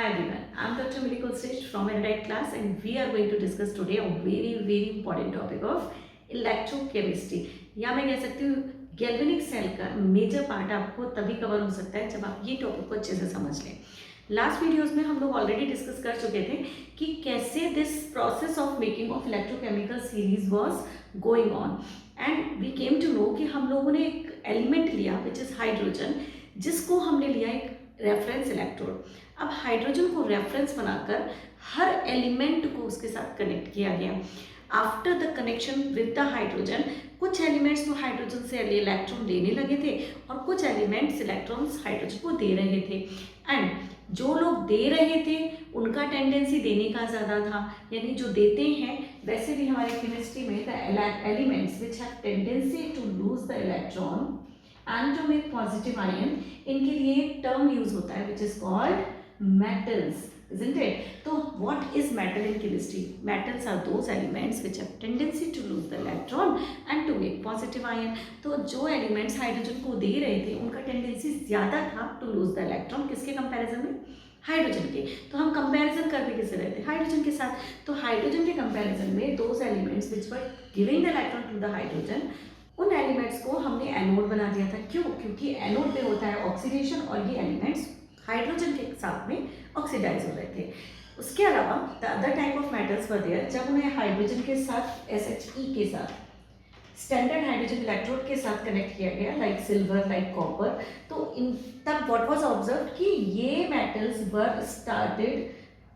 Hi everyone, I'm Dr. Millie Kulsage from Erudite class and we are going to discuss today a very important topic of electrochemistry या मैं कह सकती हूँ galvanic cell का major part आपको तभी cover हो सकता है जब आप ये टॉपिक को अच्छे से समझ लें। लास्ट वीडियोस में हम लोग ऑलरेडी डिस्कस कर चुके थे कि कैसे this process of making of electrochemical series was going on and we came to know कि हम लोगों ने एक एलिमेंट लिया विच इज़ हाइड्रोजन, जिसको हमने लिया एक रेफरेंस इलेक्ट्रोड। अब हाइड्रोजन को रेफरेंस बनाकर हर एलिमेंट को उसके साथ कनेक्ट किया गया। After the connection with the hydrogen, कुछ एलिमेंट्स तो हाइड्रोजन से इलेक्ट्रॉन लेने लगे थे और कुछ एलिमेंट्स इलेक्ट्रॉन्स हाइड्रोजन को दे रहे थे। एंड जो लोग दे रहे थे उनका टेंडेंसी देने का ज़्यादा था, यानी जो देते हैं वैसे भी हमारे केमिस्ट्री में the elements which have tendency to lose the electron and to make positive ion, इनके लिए एक टर्म यूज होता है which is called metals, isn't it? So what is metal in chemistry? Metals are those elements which have tendency to lose the electron and to make positive ion. तो जो elements hydrogen को दे रहे थे उनका tendency ज़्यादा था to lose the electron, किसके comparison में? हाइड्रोजन के। तो हम कंपैरिजन कर भी किससे रहे थे? हाइड्रोजन के साथ। तो हाइड्रोजन के कंपैरिजन में those elements which were giving the electron to the hydrogen, उन एलिमेंट्स को हमने एनोड बना दिया था। क्यों? क्योंकि एनोड पे होता है ऑक्सीडेशन और ये एलिमेंट्स हाइड्रोजन के साथ में ऑक्सीडाइज हो रहे थे। उसके अलावा the other type of metals were there, जब उन्हें हाइड्रोजन के साथ SHE के साथ स्टैंडर्ड हाइड्रोजन इलेक्ट्रोड के साथ कनेक्ट किया गया, लाइक सिल्वर, लाइक कॉपर, तो इन तब व्हाट वाज ऑब्जर्व्ड कि ये metals were started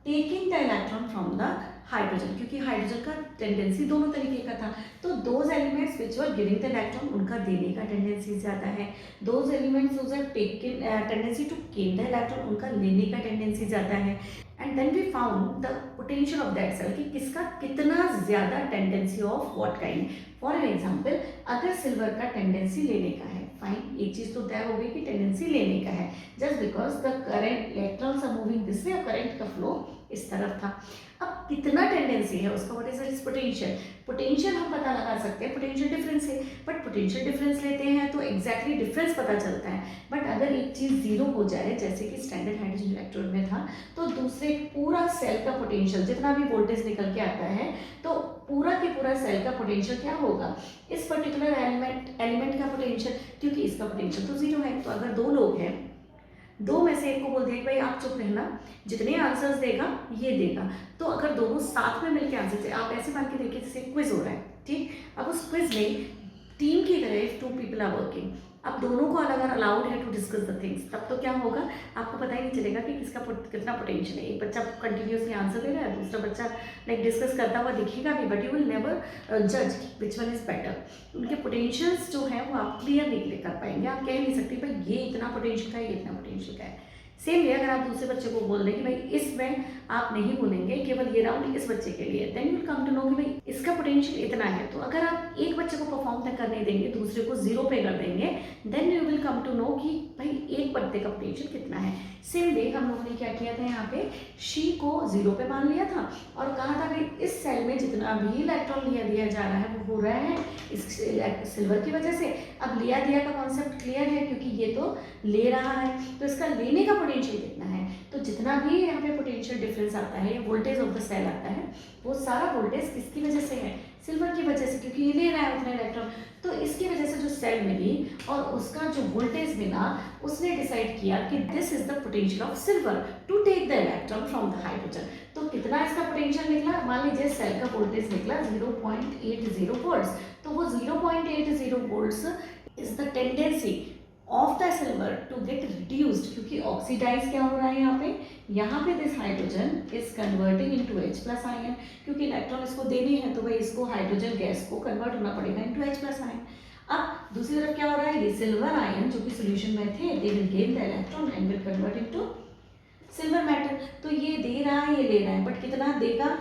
taking the electron from the hydrogen, क्योंकि हाइड्रोजन का टेंडेंसी दोनों तरीके का था। तो those elements which were giving the electron, उनका देने का टेंडेंसी ज़्यादा है। Those elements which are taking tendency to gain the electron, उनका लेने का टेंडेंसी ज़्यादा है। And then we found the potential of that cell कि किसका कितना ज़्यादा tendency of what kind. For example, अगर सिल्वर का टेंडेंसी लेने का है, फाइन, एक चीज़ तो तय हो गई कि टेंडेंसी लेने का है, just because the current electrons are moving this way और करंट का फ्लो इस तरफ था। अब कितना टेंडेंसी है उसका, what is it's potential. Potential हम पता लगा सकते हैं, पोटेंशियल डिफरेंस है, बट पोटेंशियल डिफरेंस लेते हैं तो एग्जैक्टली डिफरेंस पता चलता है। बट अगर एक चीज़ जीरो हो जाए, जैसे कि स्टैंडर्ड हाइड्रोजन इलेक्ट्रोड में था, तो दूसरे पूरा सेल का पोटेंशियल, जितना भी वोल्टेज निकल के आता है, तो पूरा के पूरा सेल का पोटेंशियल क्या होगा, इस पर्टिकुलर एलिमेंट का पोटेंशियल, क्योंकि इसका पोटेंशियल तो जीरो है। तो अगर दो लोग हैं, दो में से एक को बोल दिया कि भाई आप चुप रहना, जितने आंसर्स देगा ये देगा, तो अगर दोनों साथ में मिलकर आंसर दे, आप ऐसे मान के देखिए जैसे क्विज हो रहा है, ठीक। अब उस क्विज में टीम की तरह 2 people आर वर्किंग, अब दोनों को अलग अलाउड है टू डिस्कस द थिंग्स, तब तो क्या होगा, आपको पता ही नहीं चलेगा कि किसका कितना पोटेंशियल है। एक बच्चा कंटिन्यूसली आंसर दे रहा है, दूसरा बच्चा लाइक डिस्कस करता हुआ दिखेगा भी, बट यू विल नेवर जज विच वन इज बेटर। उनके पोटेंशियल्स जो है वो आप क्लियर नहीं कर पाएंगे, आप कह नहीं सकते भाई ये इतना पोटेंशियल का है, ये इतना पोटेंशियल का है। सेम वे अगर आप दूसरे बच्चे को बोल रहे हैं कि भाई इसमें आप नहीं बोलेंगे, केवल ये राउंड इस बच्चे के लिए, then you will come to know कि भाई इसका पोटेंशियल इतना है। तो अगर आप एक बच्चे को परफॉर्म तक करने देंगे, दूसरे को जीरो पे कर देंगे, then you will come to know कि भाई एक बच्चे का पोटेंशियल कितना है। सेम वे हम लोगों ने क्या किया था, यहाँ पे शी को जीरो पे मान लिया था और कहा था भाई इस सेल में जितना भी इलेक्ट्रॉन दिया जा रहा है वो हो रहा है इस सिल्वर की वजह से। अब लिया दिया का कॉन्सेप्ट क्लियर है, क्योंकि ये तो ले रहा है, तो इसका लेने का पोटेंशियल कितना है। तो जितना भी यहाँ पे पोटेंशियल डिफरेंस आता है या वोल्टेज ऑफ द सेल आता है, वो सारा वोल्टेज किसकी वजह से है, सिल्वर की वजह से, क्योंकि ये ले रहा है उतना इलेक्ट्रॉन। तो इसकी वजह से जो सेल मिली और उसका जो वोल्टेज मिला, उसने डिसाइड किया कि this is the potential of silver to take the electron from the hydrogen. तो कितना इसका पोटेंशियल निकला, मान लीजिए सेल का वोल्टेज निकला 0.80 वोल्ट्स, तो वो 0.80 volts is the tendency of the silver to get reduced, क्योंकि ऑक्सीडाइज क्या हो रहा है यहाँ पे this hydrogen is converting into H+ ion, क्योंकि इलेक्ट्रॉन इसको देने हैं तो भाई इसको हाइड्रोजन गैस को कन्वर्ट होना पड़ेगा इनटू H+ आयन। अब दूसरी तरफ क्या हो रहा है, ये सिल्वर आयन जो कि सोल्यूशन में थे, they will gain the electron and will convert into silver metal. तो ये दे रहा है, ये ले रहा है, बट कितना देगा,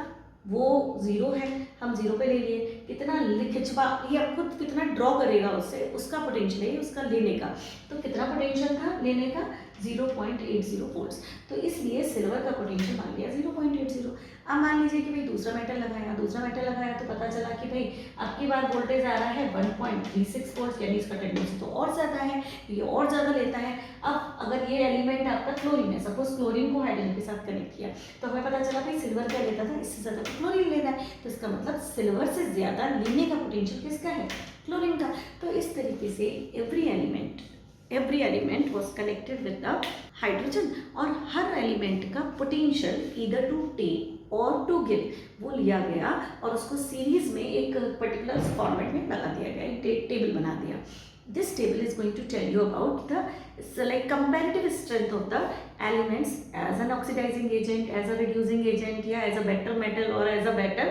वो जीरो है, हम जीरो पे ले लिए, कितना खिंचवा, ये अब खुद कितना ड्रॉ करेगा उससे, उसका पोटेंशियल है उसका लेने का। तो कितना पोटेंशियल था लेने का, 0.80 वोल्ट्स। तो इसलिए सिल्वर का पोटेंशियल मान लिया 0.80। अब मान लीजिए कि भाई दूसरा मेटल लगाया तो पता चला कि भाई अब की बार वोल्टेज आ रहा है 1.36 वोल्ट, यानी इसका टेंडेंसी तो और ज़्यादा है, ये और ज़्यादा लेता है। अब अगर ये एलिमेंट आपका क्लोरीन है, सपोज क्लोरीन को हाइड्रोजन के साथ कनेक्ट किया तो हमें पता चला भाई सिल्वर क्या लेता था, इससे ज़्यादा क्लोरीन लेना है, तो इसका मतलब सिल्वर से ज़्यादा लेने का पोटेंशियल किसका है, क्लोरीन का। तो इस तरीके से every element was connected with the hydrogen, और हर एलिमेंट का पोटेंशियल ईदर टू टेक और टू गिव वो लिया गया और उसको सीरीज में एक पर्टिकुलर फॉर्मेट में लगा दिया गया, एक टेबल बना दिया। This table is going to tell you about the like comparative strength of the elements as an oxidizing agent, as a reducing agent, या as a better metal or as a better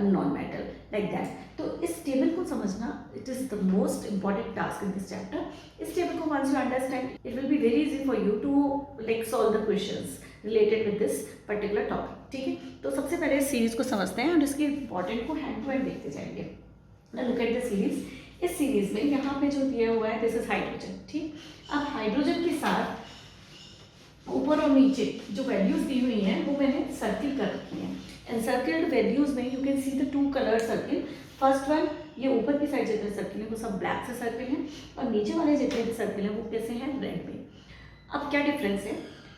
non-metal, like that. तो इस table को समझना it is the most important task in this chapter. इस table को once you understand, it will be very easy for you to like solve the questions related with this particular topic. ठीक है, तो सबसे पहले इस सीरीज को समझते हैं और इसके इंपॉर्टेंट को हैंड टू हैंड देखते जाएंगे। Now look at the series. इस सीरीज में यहाँ पे जो दिया हुआ है दिस इज हाइड्रोजन। ठीक, अब हाइड्रोजन के साथ ऊपर और नीचे जो वैल्यूज दी हुई हैं वो मैंने सर्किल कर रखी हैं। एनसर्किल्ड वैल्यूज में you can see the two colour circle. First one, ये ऊपर की साइड जितने सर्किल हैं वो सब ब्लैक से सर्किल हैं, और नीचे वाले जितने भी सर्किल हैं वो कैसे हैं, रेड में। अब क्या डिफरेंस है,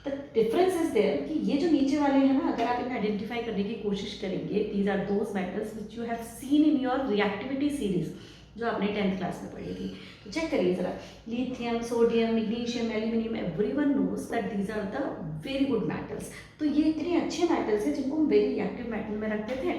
द डिफरेंस इज देयर कि ये जो नीचे वाले हैं ना, अगर आप इन्हें आइडेंटिफाई करने की कोशिश करेंगे, these are those metals which you have seen in your reactivity series जो आपने 10th क्लास में पढ़ी थी। तो चेक करिए जरा, lithium, sodium, magnesium, aluminium, everyone knows that these are the very good metals. तो ये इतने अच्छे मेटल्स हैं जिनको हम वेरी रिएक्टिव मेटल में रखते थे।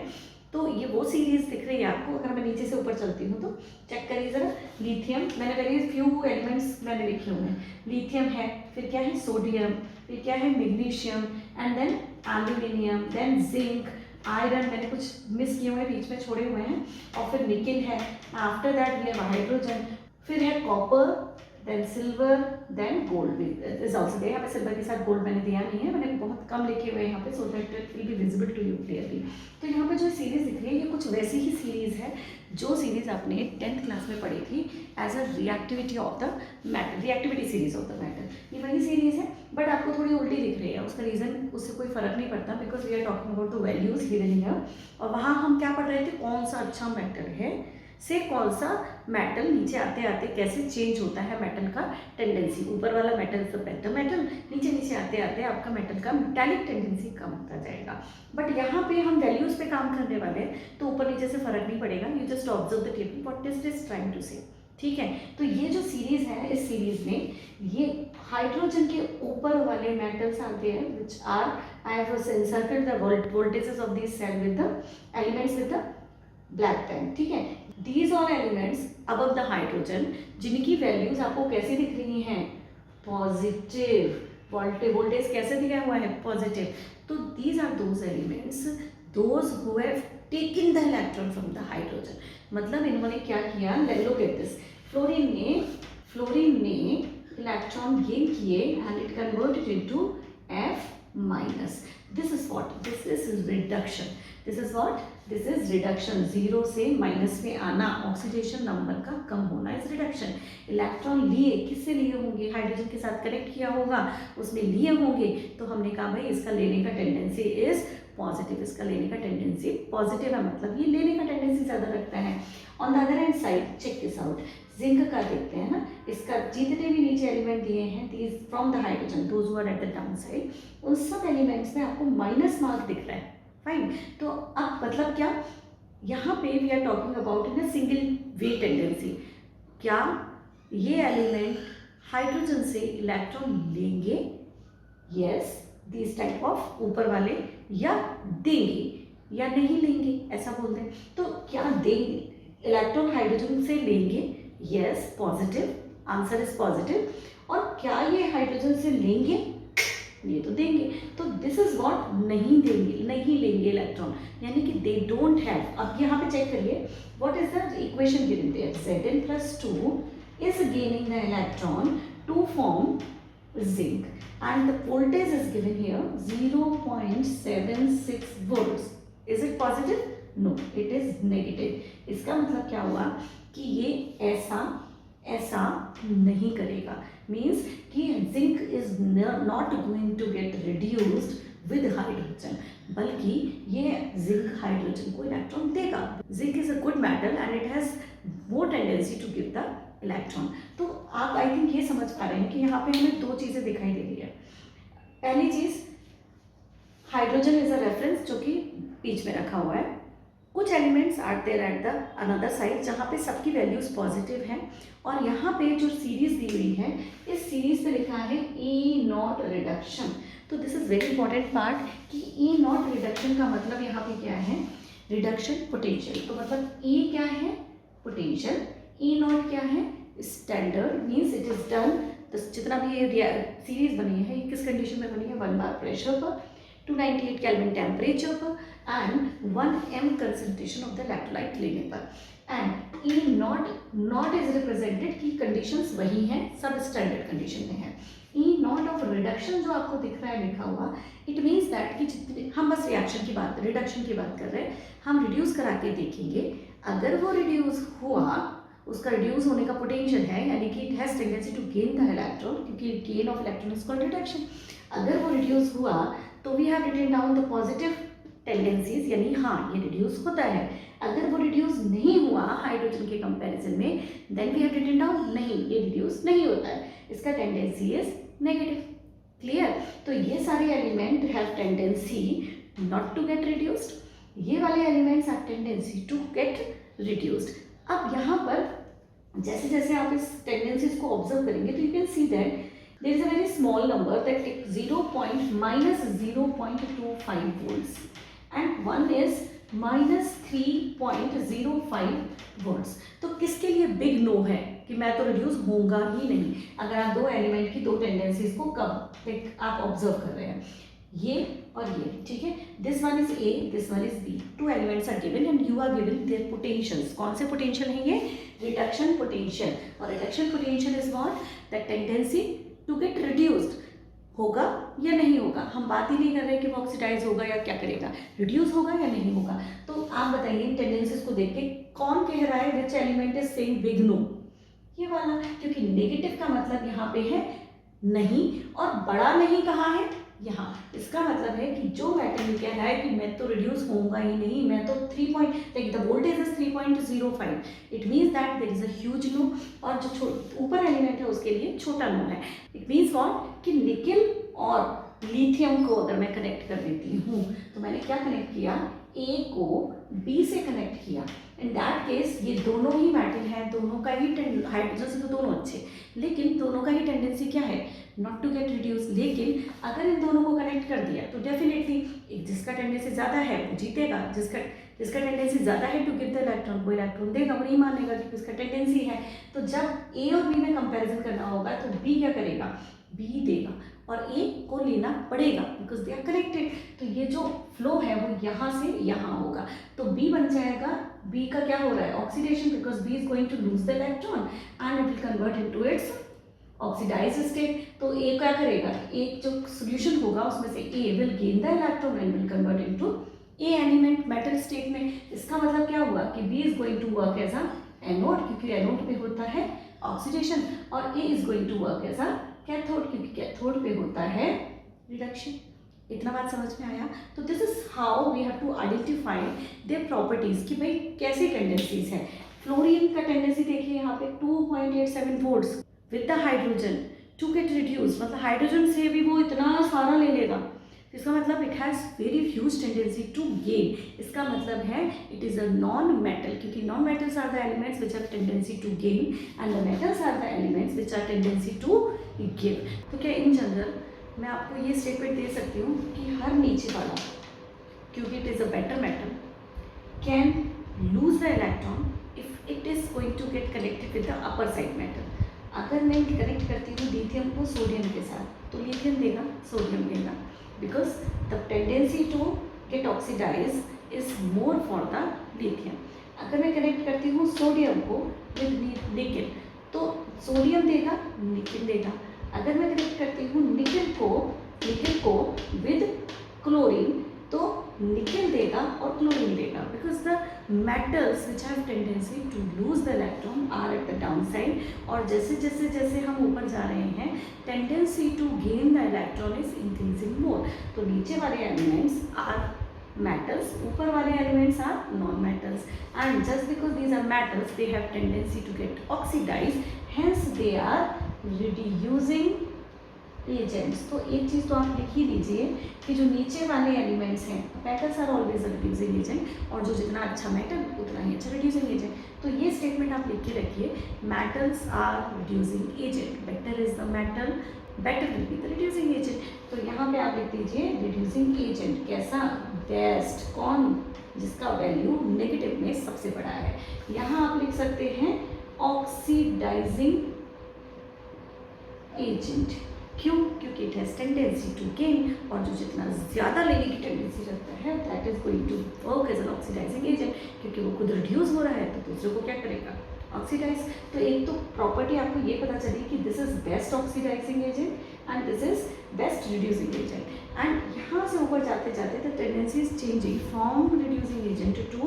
तो ये वो सीरीज दिख रही है आपको, अगर मैं नीचे से ऊपर चलती हूँ तो चेक करिए जरा, लिथियम, मैंने करिए फ्यू एलिमेंट्स मैंने लिखे हुए हैं, लिथियम है, फिर क्या है सोडियम, फिर क्या है magnesium, and then aluminium, then zinc, iron, मैंने कुछ मिस किए हुए हैं, बीच में छोड़े हुए हैं, और फिर निकिल है, after that we have hydrogen, फिर है copper, then silver, then gold is also there. यहाँ पे सिल्वर के साथ गोल्ड मैंने दिया नहीं है, मैंने बहुत कम लिखे हुए हैं यहाँ पे, so that it will be visible to you clearly. तो यहाँ पे जो सीरीज दिख रही है ये कुछ वैसी ही सीरीज है जो सीरीज आपने 10th क्लास में पढ़ी थी as a reactivity of the matter, reactivity series of the matter. ये वही सीरीज है बट आपको थोड़ी उल्टी दिख रही है, उसका रीज़न उससे कोई फर्क नहीं पड़ता, because we are talking about the values hidden here. और वहाँ हम क्या पढ़ रहे थे, कौन सा अच्छा मेटल है से कौन सा मेटल नीचे आते आते कैसे चेंज होता है मेटल का टेंडेंसी। ऊपर वाला metal is the better metal, नीचे नीचे आते आते आपका मेटल का मेटालिक टेंडेंसी कम होता जाएगा। बट यहाँ पे हम वैल्यूज पे काम करने वाले हैं तो ऊपर नीचे से फर्क नहीं पड़ेगा, you just observe the table what is this trying to say. ठीक है, तो ये जो सीरीज है, इस सीरीज में ये हाइड्रोजन के ऊपर वाले मेटल्स आते हैं which are, I have encircled the voltages of these cell with the elements with the black pen। ठीक है, these all elements above the hydrogen जिनकी वैल्यूज आपको कैसे दिख रही हैं, पॉजिटिव, वोल्टेज कैसे दिया हुआ है, पॉजिटिव। तो these are those elements those who have taken the electron from the hydrogen। मतलब इन्होंने क्या किया, look at this, फ्लोरीन ने इलेक्ट्रॉन गेन किए and it converted into F minus. This is what, this is reduction, this is what, this is reduction. Zero से minus में आना, oxidation number का कम होना इज रिडक्शन। इलेक्ट्रॉन लिए, किससे लिए होंगे, हाइड्रोजन के साथ कनेक्ट किया होगा, उसमें लिए होंगे, तो हमने कहा भाई इसका लेने का टेंडेंसी इज पॉजिटिव, इसका लेने का टेंडेंसी पॉजिटिव है, मतलब ये लेने का टेंडेंसी ज़्यादा रखता है। On the other hand side check this out, zinc का देखते हैं ना, इसका जितने भी नीचे एलिमेंट दिए हैं these from the hydrogen those who are at the down side, उन सब एलिमेंट्स में आपको माइनस मार्क दिख रहा है। फाइन, तो अब मतलब क्या, यहाँ पे we are talking about in a single way tendency. क्या ये एलिमेंट हाइड्रोजन से इलेक्ट्रॉन लेंगे, यस, दिस टाइप ऑफ ऊपर वाले, या देंगे या नहीं लेंगे, ऐसा बोलते हैं। तो क्या देंगे, इलेक्ट्रॉन हाइड्रोजन से लेंगे, yes, positive, answer is positive. और क्या ये हाइड्रोजन से लेंगे, ये तो देंगे। तो दिस इज व्हाट, नहीं देंगे, नहीं लेंगे इलेक्ट्रॉन, यानी कि दे डोंट हैव। अब यहाँ पे चेक करिए what is the equation given there, Zn+2 is gaining the electron to form zinc and the voltage is given here 0.76 volts. Is it positive? No, it is negative. इसका मतलब क्या हुआ कि ये ऐसा ऐसा नहीं करेगा। मीन्स कि zinc is not going to get reduced with hydrogen, बल्कि ये जिंक हाइड्रोजन को इलेक्ट्रॉन देगा। Zinc is a good metal and it has more tendency to give the electron. तो आप आई थिंक ये समझ पा रहे हैं कि यहाँ पे हमें दो चीज़ें दिखाई दे रही है। पहली चीज़, हाइड्रोजन इज अ रेफरेंस जो कि बीच में रखा हुआ है। कुछ elements are there at the another side जहाँ पे सबकी वैल्यूज पॉजिटिव हैं, और यहाँ पे जो सीरीज दी हुई है, इस सीरीज पे लिखा है E नॉट रिडक्शन। तो this is very important part कि E नॉट रिडक्शन का मतलब यहाँ पे क्या है, रिडक्शन पोटेंशियल। तो मतलब E क्या है, पोटेंशियल, E नॉट क्या है, standard, means it is done. तो जितना भी ये सीरीज बनी है, ये किस कंडीशन में बनी है, 1 बार प्रेशर पर, 298 केल्विन टेम्परेचर पर and 1 m concentration of the electrolyte लेने पर। And E not is represented की कंडीशंस वही हैं, सब स्टैंडर्ड कंडीशन में है। E नॉट ऑफ रिडक्शन जो आपको दिख रहा है लिखा हुआ, इट मीन्स दैट कि जितने हम बस रिएक्शन की बात, रिडक्शन की बात कर रहे हैं, हम रिड्यूस करा के देखेंगे। अगर वो रिड्यूस हुआ, उसका रिड्यूस होने का पोटेंशियल है, यानी कि it has tendency to gain the electron, क्योंकि gain of electron is called reduction. अगर वो रिड्यूस हुआ तो we have written down the positive tendencies, यानी हाँ ये रिड्यूस होता है। अगर वो रिड्यूस नहीं हुआ हाइड्रोजन के कंपैरिजन में, then we have written down नहीं, ये रिड्यूस नहीं होता है, इसका टेंडेंसी इज नेगेटिव। क्लियर? तो ये सारे element have tendency not to get reduced, ये वाले elements have tendency to get reduced. अब यहाँ पर जैसे जैसे आप इस टेंडेंसीज को ऑब्जर्व करेंगे, तो you can see that there is a very small number that -0.25 volts and one is -3.05 volts। तो किसके लिए बिग नो है कि मैं तो रिड्यूस होऊंगा ही नहीं, अगर आप दो एलिमेंट की दो टेंडेंसीज को कब आप ऑब्जर्व कर रहे हैं, ये और ये, ठीक है। This one is A, this one is B, two elements are given and you are given their potentials. कौन से पोटेंशियल है ये, रिडक्शन पोटेंशियल। और reduction potential is what, the tendency to get reduced, होगा या नहीं होगा। हम बात ही नहीं कर रहे कि वो ऑक्सीडाइज होगा या क्या करेगा, रिड्यूस होगा या नहीं होगा। तो आप बताइए इन टेंडेंसीज को देख के कौन कह रहा है which element is saying big no, ये वाला, क्योंकि नेगेटिव का मतलब यहाँ पे है नहीं, और बड़ा नहीं कहा है यहाँ। इसका मतलब है कि जो मेटल ये कह रहा है कि मैं तो रिड्यूस होऊंगा ही नहीं, मैं तो 3 point, like the voltage is 3.05, it means that there is a huge no, और जो ऊपर एलिमेंट है उसके लिए छोटा नो है। इट मीन्स व्हाट कि निकेल और लिथियम को अगर मैं कनेक्ट कर देती हूँ, तो मैंने क्या कनेक्ट किया, ए को बी से कनेक्ट किया। इन दैट केस ये दोनों ही मेटल हैं, दोनों का ही हाइड्रोजन से तो दोनों अच्छे, लेकिन दोनों का ही टेंडेंसी क्या है, नॉट टू गेट रिड्यूस। लेकिन अगर इन दोनों को कनेक्ट कर दिया तो डेफिनेटली जिसका टेंडेंसी ज़्यादा है वो जीतेगा, जिसका टेंडेंसी ज़्यादा है टू गिव द इलेक्ट्रॉन, वो इलेक्ट्रॉन देगा, वो नहीं मानेगा क्योंकि उसका टेंडेंसी है। तो जब ए और बी में कंपैरिजन करना होगा तो बी क्या करेगा, बी देगा, और ए को लेना पड़ेगा बिकॉज दे आर कनेक्टेड। तो ये जो फ्लो है वो यहाँ से यहाँ होगा, तो बी बन जाएगा, बी का क्या हो रहा है, oxidation, because B is going to lose the electron and it will convert into its oxidize state. तो ए क्या करेगा, एक जो सोल्यूशन होगा उसमें से A will gain the electron and will convert into a element metal state में। इसका मतलब क्या हुआ कि B is going to work as a anode, क्योंकि एनोड पे होता है ऑक्सीडेशन, और A is going to work as a cathode, क्योंकि कैथोड पे होता है रिडक्शन। इतना बात समझ में आया? तो this is how we have to identify their properties कि भाई कैसी टेंडेंसीज हैं। फ्लोरीन का टेंडेंसी देखिए यहाँ पे 2.87 volts with the hydrogen to get reduce, मतलब हाइड्रोजन से भी वो इतना सारा ले लेगा, इसका मतलब it has very huge tendency to gain. इसका मतलब है it is a non metal, क्योंकि non metals are the elements which are tendency to give and the metals are the elements which are tendency to give. तो क्या in general मैं आपको ये statement दे सकती हूँ कि हर नीचे वाला, क्योंकि it is a better metal, can lose the electron if it is going to get connected with the upper side metal. अगर मैं कनेक्ट करती हूँ लिथियम को सोडियम के साथ, तो लिथियम देगा, सोडियम देगा, because the tendency to get oxidize is more for the lithium. अगर मैं कनेक्ट करती हूँ सोडियम को विद निकेल, तो सोडियम देगा, निकेल देगा। अगर मैं कनेक्ट करती हूँ निकेल को विद क्लोरीन, तो निकल देगा और क्लोरीन देगा, because the metals which have tendency to lose the electron are at the down side, और जैसे जैसे जैसे हम ऊपर जा रहे हैं tendency to gain the electron is increasing more. तो नीचे वाले एलिमेंट्स आर metals, ऊपर वाले elements are non-metals, and just because these are metals they have tendency to get oxidized, hence they are reducing agents। तो एक चीज़ तो आप लिख ही लीजिए कि जो नीचे वाले एलिमेंट्स हैं metals are always a reducing agent, और जो जितना अच्छा मेटल उतना ही अच्छा reducing agent। तो ये स्टेटमेंट आप लिख के रखिए, metals are reducing agent, better is the metal, better will be the reducing agent। तो यहाँ पे आप लिख दीजिए reducing agent कैसा, बेस्ट, कौन, जिसका वैल्यू नेगेटिव में सबसे बड़ा है। यहाँ आप लिख सकते हैं ऑक्सीडाइजिंग एजेंट। क्यों? क्योंकि it has tendency to gain, और जो जितना ज़्यादा लेने की टेंडेंसी रखता है that is going to work as an oxidizing agent, क्योंकि वो खुद रिड्यूस हो रहा है तो दूसरे को क्या करेगा, ऑक्सीडाइज। तो एक तो प्रॉपर्टी आपको ये पता चली कि this is best oxidising agent and this is best reducing agent, and यहाँ से ऊपर जाते जाते the tendency is changing from reducing agent to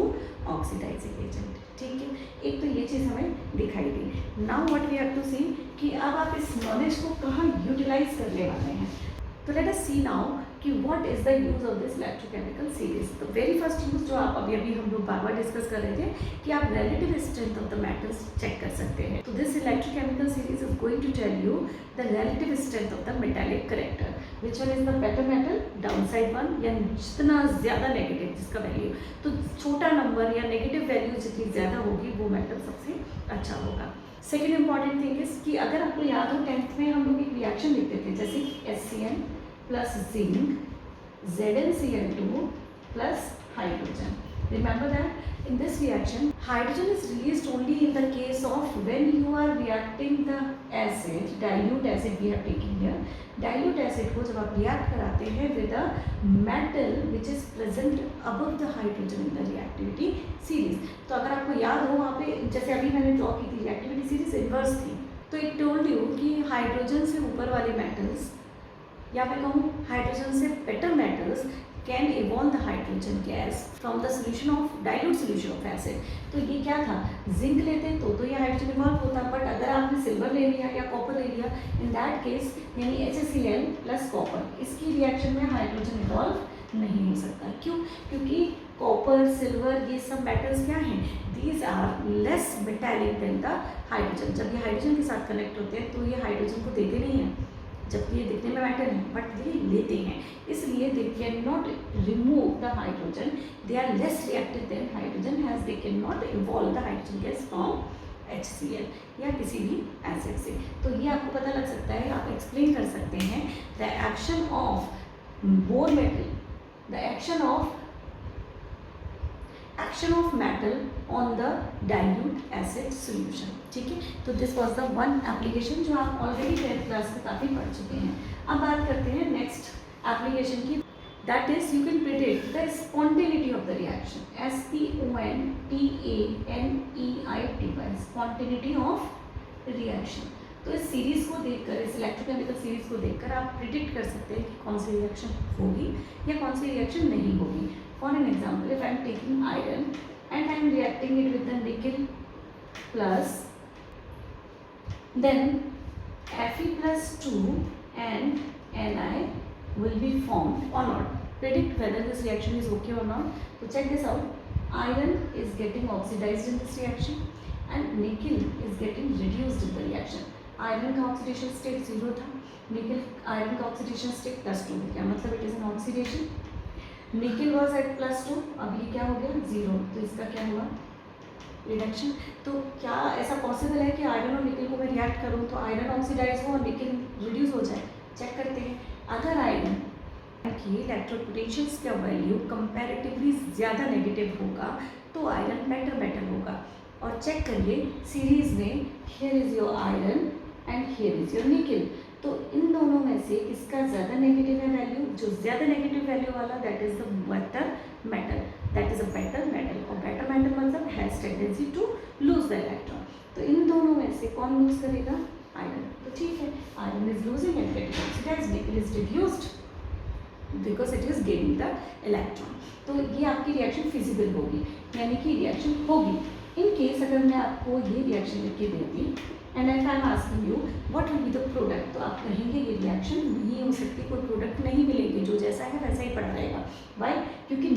oxidising agent. ठीक है, एक तो ये चीज़ हमें दिखाई दी। Now what we have to see कि अब आप इस नॉलेज को कहाँ यूटिलाइज करने वाले हैं। तो लेट अस सी नाउ कि what is the use of this electrochemical series. तो वेरी फर्स्ट यूज जो आप अभी हम लोग बार बार डिस्कस कर रहे थे कि आप relative strength of the metals check कर सकते हैं। तो this electrochemical series is going to tell you the relative strength of the metallic character, which one is the better metal, down side one, या जितना ज़्यादा नेगेटिव जिसका value, तो छोटा नंबर या नेगेटिव वैल्यू जितनी ज़्यादा होगी वो मेटल सबसे अच्छा होगा। सेकेंड इंपॉर्टेंट थिंग इज कि अगर आपको याद हो 10th में हम लोग एक रिएक्शन लिखते थे जैसे HCl plus zinc ZnCl2 plus hydrogen. Remember that in this reaction hydrogen is released only in the case of when you are reacting the acid, dilute acid we have taken here, dilute acid को जब आप react कराते हैं with a metal which is present above the hydrogen in the reactivity series। तो अगर आपको याद हो वहाँ पे जैसे अभी मैंने ड्रॉ की थी reactivity series इन्वर्स थी, तो it told you कि हाइड्रोजन से ऊपर वाले metals या मैं कहूँ हाइड्रोजन से better metals can evolve the hydrogen gas from the solution of dilute solution of acid. तो ये क्या था, जिंक लेते तो ये हाइड्रोजन इवॉल्व होता, बट अगर आपने सिल्वर ले लिया या कॉपर ले लिया इन दैट केस यानी HCl प्लस कॉपर, इसकी रिएक्शन में हाइड्रोजन इवॉल्व नहीं हो सकता। क्यों? क्योंकि कॉपर, सिल्वर, ये सब मेटल्स क्या हैं, these are less metallic than the hydrogen. जब ये हाइड्रोजन के साथ कनेक्ट होते हैं तो ये हाइड्रोजन को देते नहीं हैं, जबकि ये दिखने में मैटर है बट ये लेते हैं, इसलिए they can not remove the hydrogen, they are less reactive than hydrogen has they can not evolve the hydrogen gas from HCl या किसी भी एसिड से। तो ये आपको पता लग सकता है, आप एक्सप्लेन कर सकते हैं the action of bore metal, the action of metal on the dilute acid solution. ठीक है, तो this was the one application जो आप ऑलरेडी 10th क्लास में काफ़ी पढ़ चुके हैं। अब बात करते हैं नेक्स्ट एप्लीकेशन की, that is you can predict the spontaneity of the reaction, SPONTANEITY, spontaneity of reaction. तो इस सीरीज़ को देखकर, इस इलेक्ट्रोकेमिकल सीरीज़ को देखकर आप प्रिडिक्ट कर सकते हैं कि कौन सी रिएक्शन होगी या कौन सी रिएक्शन नहीं होगी। For an example, if I am taking iron and I am reacting it with the nickel plus, then Fe+2 and Ni will be formed or not. Predict whether this reaction is okay or not. So check this out. Iron is getting oxidized in this reaction and nickel is getting reduced in the reaction. Iron का oxidation state 0 था, nickel iron का oxidation state +2 हो गया, मतलब it is an oxidation. निकल was at +2, अब ये क्या हो गया 0, तो इसका क्या हुआ रिडक्शन। तो क्या ऐसा पॉसिबल है कि आयरन और निकल को मैं रिएक्ट करूँ तो आयरन ऑक्सीडाइज हो और निकल रिड्यूस हो जाए? चेक करते हैं। अगर आयरन की इलेक्ट्रिक पोटेंशियल्स का वैल्यू कंपैरेटिवली ज़्यादा नेगेटिव होगा तो आयरन बेटर मेटल होगा। और चेक करिए सीरीज़ में, here is your iron and here is your निकल, तो इन दोनों में से किसका ज़्यादा नेगेटिव है वैल्यू? जो ज़्यादा नेगेटिव वैल्यू वाला that is the better metal, that is a better metal. और बेटर मेटल मतलब has tendency to lose the electron. तो इन दोनों में से कौन लूज करेगा? आयरन। तो ठीक है, iron is losing and getting oxidised, nickel is reduced, because it is gaining the electron. तो ये आपकी रिएक्शन फिजिबल होगी, यानी कि रिएक्शन होगी। इन केस अगर मैं आपको ये रिएक्शन लिख के देती and if I am asking you what will be the product, तो आप कहेंगे ये रिएक्शन नहीं हो सकती, कोई प्रोडक्ट नहीं मिलेंगे, जो जैसा है वैसा ही पड़ा रहेगा। वाई? क्योंकि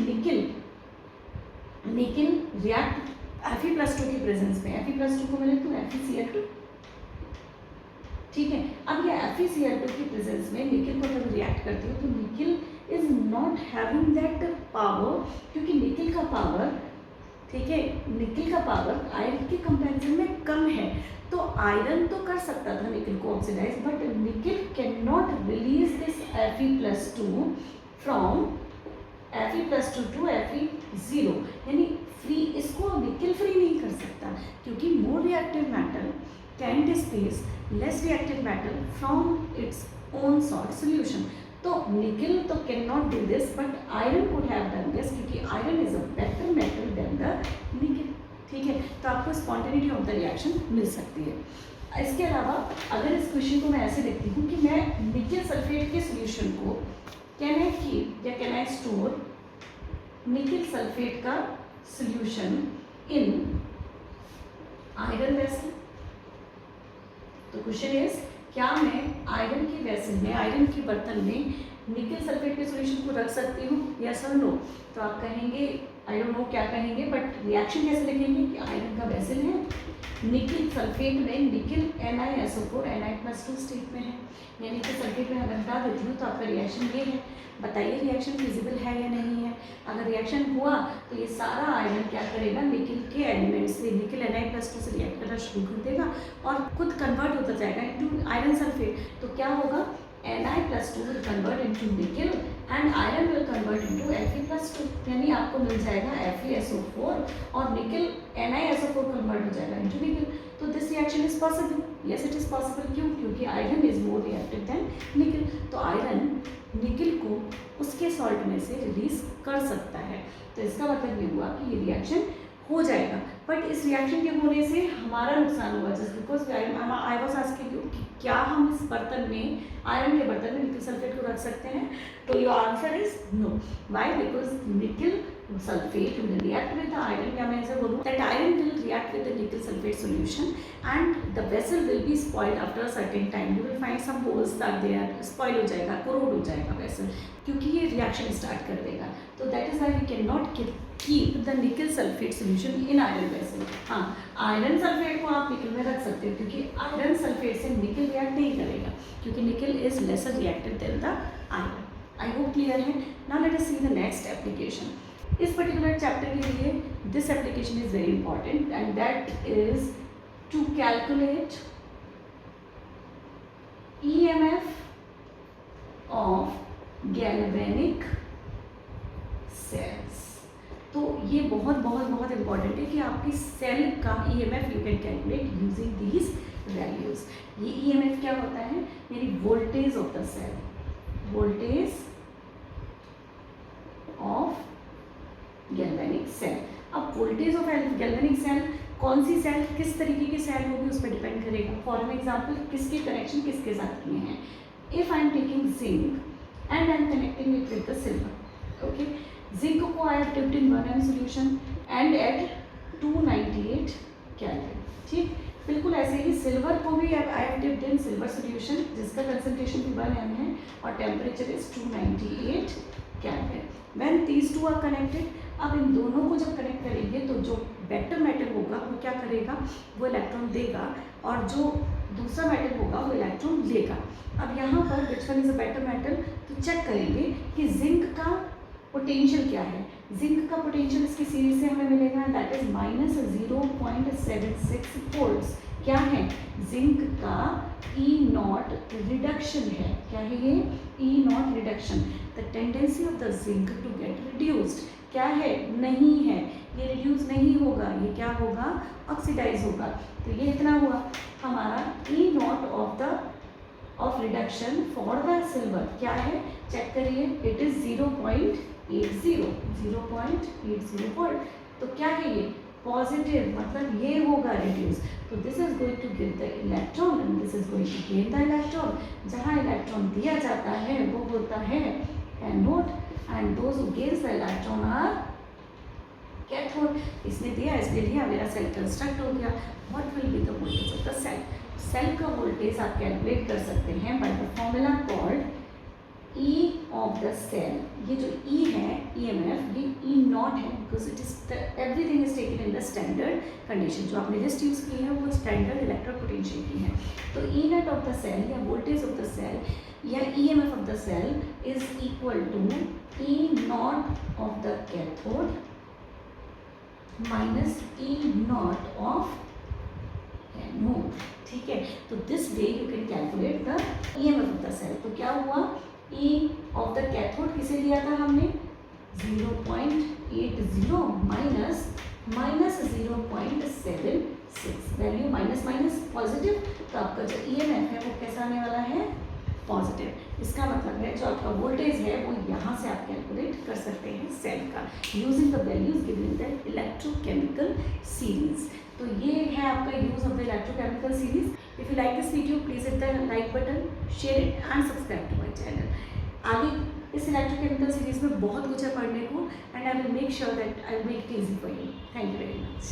निकिल रिएक्ट Fe+2 की प्रेजेंस में, Fe+2 को मिले तो FeCl2, ठीक है। अब ये FeCl2 की प्रेजेंस में निकिल को जब रिएक्ट करती हो तो nickel is not having that power, क्योंकि निकिल का पावर, ठीक है, निकिल का पावर आयरन के कंपैरिजन में कम है। तो आयरन तो कर सकता था निकिल को ऑक्सीडाइज, बट निकिल कैन नॉट रिलीज दिस Fe+2 from Fe+2 to Fe0, यानी फ्री, इसको निकिल फ्री नहीं कर सकता, क्योंकि more reactive matter can displace less reactive matter from its own salt solution. तो निकिल तो can not do this, but iron could have done this, क्योंकि iron is a better metal than the nickel, ठीक है। तो आपको spontaneity of the reaction मिल सकती है। इसके अलावा अगर इस क्वेश्चन को मैं ऐसे देखती हूँ कि मैं निकिल सल्फेट के सोल्यूशन को कैन आई कीप या can I store nickel sulphate का सोल्यूशन इन आयरन वेसल, तो क्वेश्चन इज क्या मैं आयरन के वेसल में, आयरन के बर्तन में निकिल सल्फेट के सॉल्यूशन को रख सकती हूँ, यस और नो? तो आप कहेंगे आई डोंट नो क्या कहेंगे, बट रिएक्शन कैसे लिखेंगे कि आयरन का वेसल है, निकिल सल्फेट में निकिल NiSO4 Na+2 स्टेट में है, यानी कि सल्फेट में अगर हटा देती हूँ तो आपका रिएक्शन ये है। बताइए रिएक्शन फिजिबल है या नहीं है? अगर रिएक्शन हुआ तो ये सारा आयरन क्या करेगा, निकिल के एलिमेंट से, निकिल Na+2 से रिएक्ट करना शुरू कर देगा और खुद कन्वर्ट होता जाएगा इनटू आयरन सल्फेट। तो क्या होगा, Na+2 will convert into nickel and iron will convert into Fe+2, यानी आपको मिल जाएगा FeSO4 और निकिल NiSO4 कन्वर्ट हो जाएगा into निकिल। तो this reaction is possible, yes it is possible. क्यों? क्योंकि iron is more reactive than nickel. तो आयरन निकिल को उसके सॉल्ट में से रिलीज कर सकता है। तो इसका मतलब ये हुआ कि ये रिएक्शन हो जाएगा, बट इस रिएक्शन के होने से हमारा नुकसान हुआ, just because I was asking you कि क्या हम इस बर्तन में, आयरन के बर्तन में निकिल सल्फेट को रख सकते हैं? तो your answer is no. Why? Because nickel sulfate will react with the iron, या मैं ऐसे बोलूँ that iron will react with the nickel sulfate solution and the vessel will be spoiled after a certain time. You will find some holes that they are spoil हो जाएगा, corrode हो जाएगा vessel, क्योंकि ये reaction start कर देगा। तो that is why we cannot keep the nickel sulfate solution in iron vessel। हाँ, iron sulfate को आप निकिल में रख सकते हो, क्योंकि iron sulfate से निकिल react नहीं करेगा, क्योंकि nickel is lesser reactive than the iron। I hope clear है। Now let us see the next application। इस पर्टिकुलर चैप्टर के लिए this application is very important and that is to calculate EMF of galvanic cells. तो ये बहुत बहुत बहुत important है कि आपकी सेल का EMF you can calculate using these values. ये EMF क्या होता है, यानी voltage of the cell, voltage of galvanic cell. अब वोल्टेज ऑफ गैल्वेनिक सेल, कौन सी सेल, किस तरीके की सेल होगी उस पर डिपेंड करेगा। फॉर एग्जाम्पल, किसके कनेक्शन किसके साथ किए हैं। If I am taking zinc and I am connecting it with the silver, okay, zinc को I have dipped in 1m solution and at 298 kelvin, ठीक। बिल्कुल ऐसे ही सिल्वर को भी I have dipped in silver solution जिसका concentration भी 1m है और temperature is 298 kelvin. When these two are connected, अब इन दोनों को जब कनेक्ट करेंगे तो जो बेटर मेटल होगा वो क्या करेगा, वो इलेक्ट्रॉन देगा और जो दूसरा मेटल होगा वो इलेक्ट्रॉन लेगा। अब यहाँ पर विच one is a better metal, तो चेक करेंगे कि जिंक का पोटेंशियल क्या है। जिंक का पोटेंशियल इसकी सीरीज से हमें मिलेगा, दैट इज -0.76 वोल्ट्स। क्या है, जिंक का E0 रिडक्शन है। क्या है ये, E0 reduction, the tendency of the zinc to get reduced. क्या है, नहीं है, ये रिड्यूस नहीं होगा, ये क्या होगा, ऑक्सीडाइज होगा। तो ये इतना हुआ हमारा E0 of reduction for the silver. क्या है, चेक करिए, इट इज 0.80 वोल्ट। तो क्या है ये, पॉजिटिव, मतलब ये होगा रिड्यूस। तो this is going to give the electron and this is going to gain the electron. जहाँ इलेक्ट्रॉन दिया जाता है वो होता है anode and those who gives the electron are cathode. इसने दिया, इसने लिया, मेरा सेल कंस्ट्रक्ट हो गया। What will be the voltage of the cell? Cell का वोल्टेज आप कैलकुलेट कर सकते हैं by the formula called E of the cell। ये जो E है EMF, ये E नॉट है because it is everything is taken in the standard condition. जो आपने लिस्ट यूज़ की है वो स्टैंडर्ड इलेक्ट्रिक पोटेंशियल की है। तो E not of the cell या वोल्टेज ऑफ द सेल या EMF of the cell is equal to E not of the cathode minus E not of anode. ठीक है, तो this way you can calculate the EMF of the cell. तो क्या हुआ, E of the cathode किसे लिया था हमने 0.80 minus 0.76, value minus minus positive, तो आपका जो EMF है वो कैसा आने वाला है, पॉजिटिव। इसका मतलब है जो आपका वोल्टेज है वो यहाँ से आप कैलकुलेट कर सकते हैं सेल का using the values given in the electrochemical series. तो ये है आपका use of the electrochemical series. If you like this video please hit the like button, share it and subscribe to my channel. आगे इस electrochemical series में बहुत कुछ है पढ़ने को and I will make sure that I will make it easy for you. Thank you very much.